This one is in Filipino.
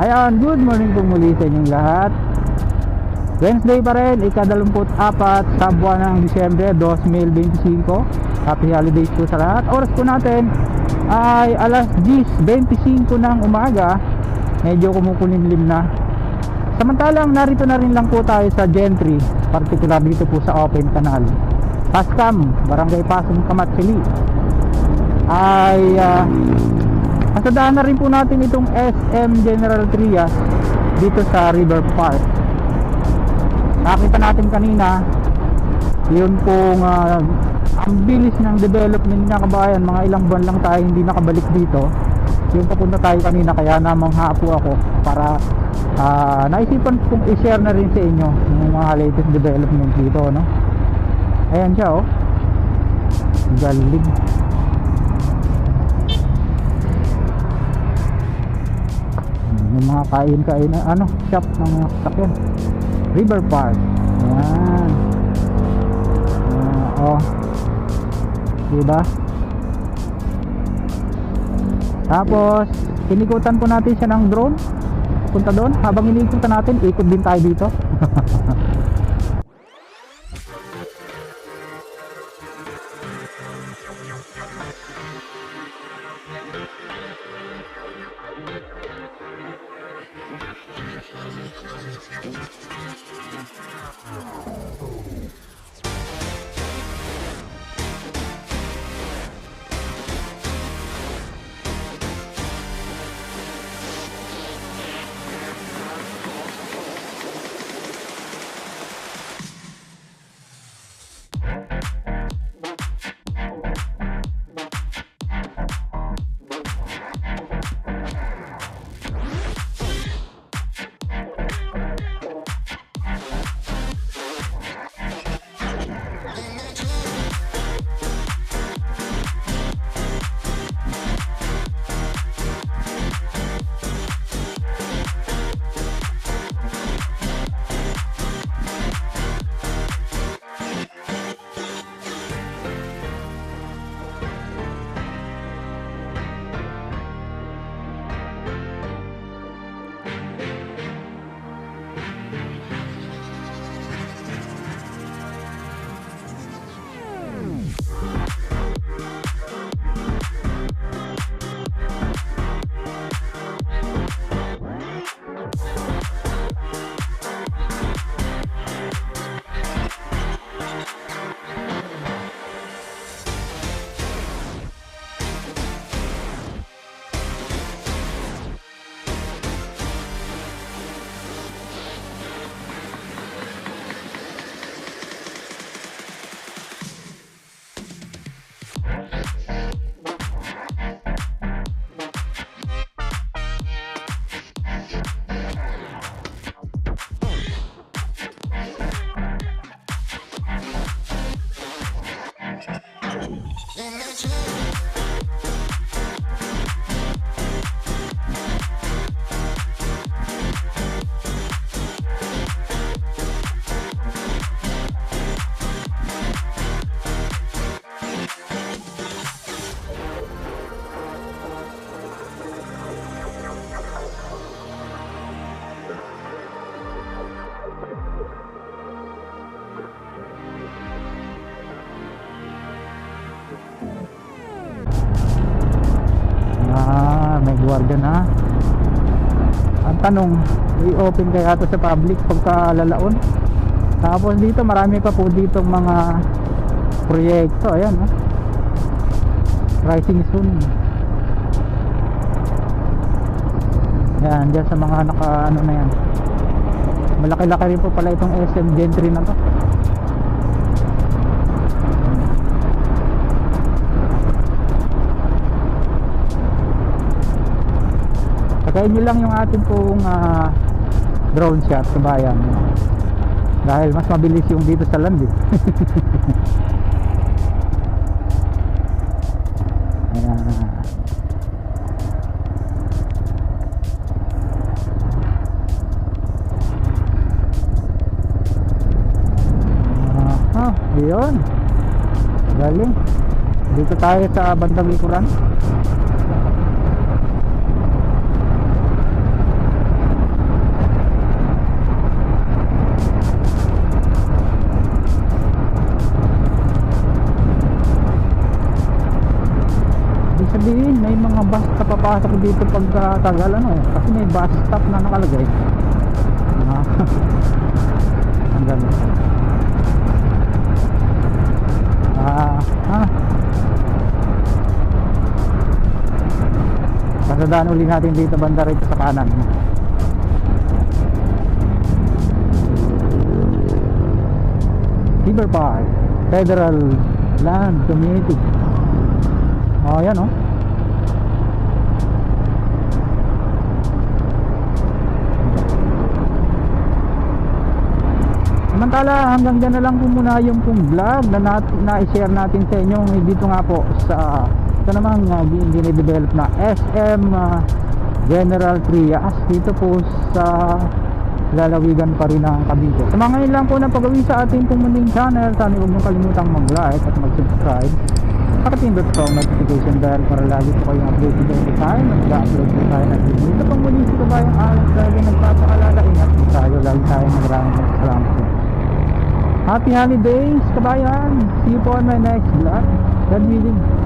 Ayan, good morning po muli sa inyong lahat. Wednesday pa rin, ika-24 sa buwan ng Disyembre 2025. Happy holidays po sa lahat. Oras po natin ay alas 10:25 ng umaga. Medyo kumukulimlim na. Samantalang narito na rin lang po tayo sa Gentry, particular dito po sa Open Canal, Pascam, Barangay Pasong Kamatsili. Ay kasadaan na rin po natin itong SM General Trias dito sa River Park. Nakita natin kanina yun pong ang bilis ng development ng kabayan. Mga ilang buwan lang tayo hindi nakabalik dito. Yung papunta tayo kanina, kaya namangha po ako para naisipan kong i-share na rin sa inyo yung mga latest development dito, no? Ayan siya, oh, galing. Yung mga kain-kain na shop ng mga sasakyan. River Park. Ayan. Diba? Tapos inikutan po natin siya ng drone. Punta doon. Habang inikutan natin, ikot din tayo dito. May gwardiya na. Ang tanong, i-open kaya ito sa public pagka lalaon? Tapos dito marami pa po dito mga proyekto. Ayan, rising soon. Yan, dyan sa mga na yan. Malaki-laki rin po pala itong SM Gentry na to. Kaya nyo lang yung ating pong drone shot sa bayan, dahil mas mabilis yung dito sa land, eh. Yun, galing. Dito tayo sa bandang likuran. sabihin may mga bus na papasok dito pagka tagal ano, kasi may bus stop na nakalagay. Ang ganda. Pasadaan uli natin dito banda rito sa kanan. River Park Federal Land Community. Yan oh. Samantala hanggang dyan na lang po muna yung pong vlog na na-share natin sa inyo dito nga po sa ito namang dinidevelop na SM General Trias dito po sa lalawigan pa rin ng Cavite. Sa mga ngayon lang po na pag-uwi sa ating pong munting channel, sana huwag niyong kalimutang mag-like at mag-subscribe. Pakipindot po ang notification bell para lagi po kayong updated every time mag-upload po tayo ng video. Ito pang muli si Kabayang Alex talaga nagpapaalala, ingat po tayo, lagi tayo maraming salamat po. Happy holidays kabayan! See you po on my next vlog. God willing.